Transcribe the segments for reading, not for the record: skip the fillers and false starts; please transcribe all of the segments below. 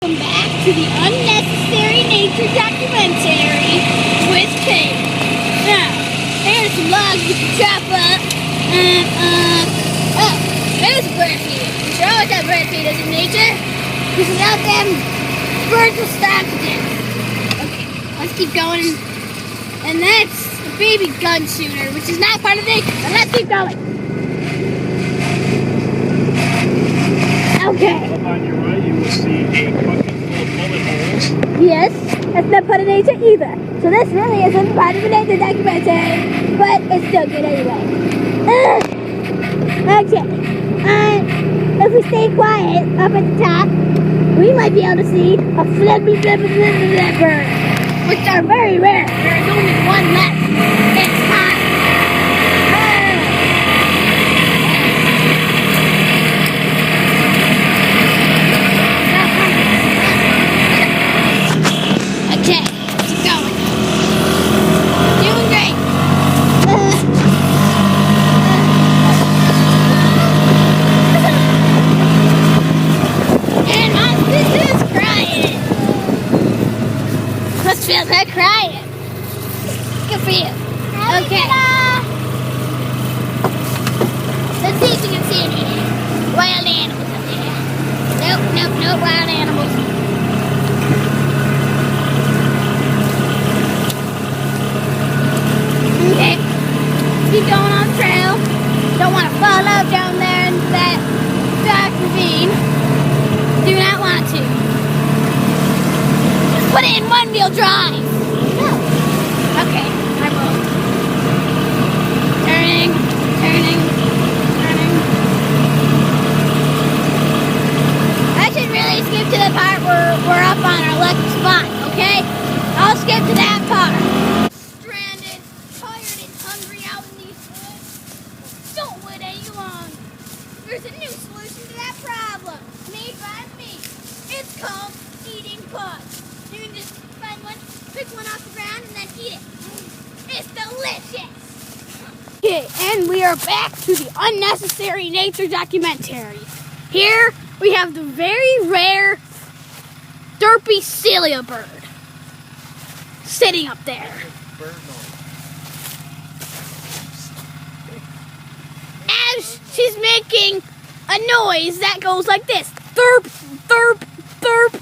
Welcome back to the Unnecessary Nature Documentary with Kate. Now, here's some logs we can chop up. There's a bird feeder. We should always have bird feeders in nature, because without them, birds will starve to death. Okay, let's keep going. And that's the baby gun shooter, which is not part of nature, but let's keep going. Okay. Up on your right, you will see a bucket full of bullet holes. Yes, that's not part of nature either. So this really isn't part of the nature documentary, but it's still good anyway. Okay, if we stay quiet up at the top, we might be able to see a flippy bird, which are very rare. There's only one left. It's hot. Okay, keep going. Doing great. And my sister's crying. Must feel her crying. Good for you. Okay. Let's see if we can see any wild animals up there. Nope, no wild animals. Okay, keep going on the trail. Don't want to fall out down there into that dark ravine. Do not want to. Just put it in one-wheel drive. No. Okay, I will. Turning. I should really skip to the part where we're up on our lucky spot, okay? I'll skip to that part. There's a new solution to that problem, made by me. It's called eating bugs. You can just find one, pick one off the ground, and then eat it. It's delicious. Okay, and we are back to the Unnecessary Nature Documentary. Here we have the very rare derpy celia bird sitting up there. Bird noise. As she's making a noise that goes like this. Thurp, thurp, thurp.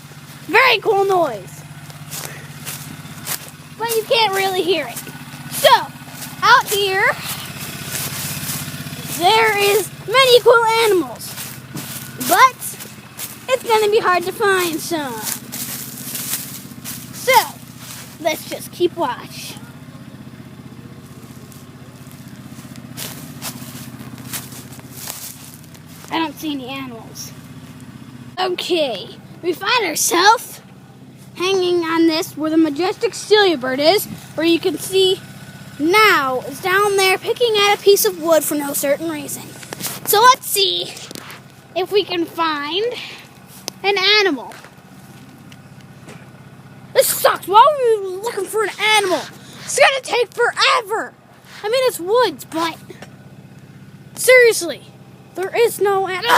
Very cool noise. But you can't really hear it. So, out here, there is many cool animals. But, it's going to be hard to find some. So, let's just keep watch. I don't see any animals. Okay, we find ourselves hanging on this where the majestic celia bird is, where you can see now is down there picking at a piece of wood for no certain reason. So let's see if we can find an animal. This sucks. Why are we looking for an animal? It's gonna take forever. I mean, it's woods, but seriously. There is no animal.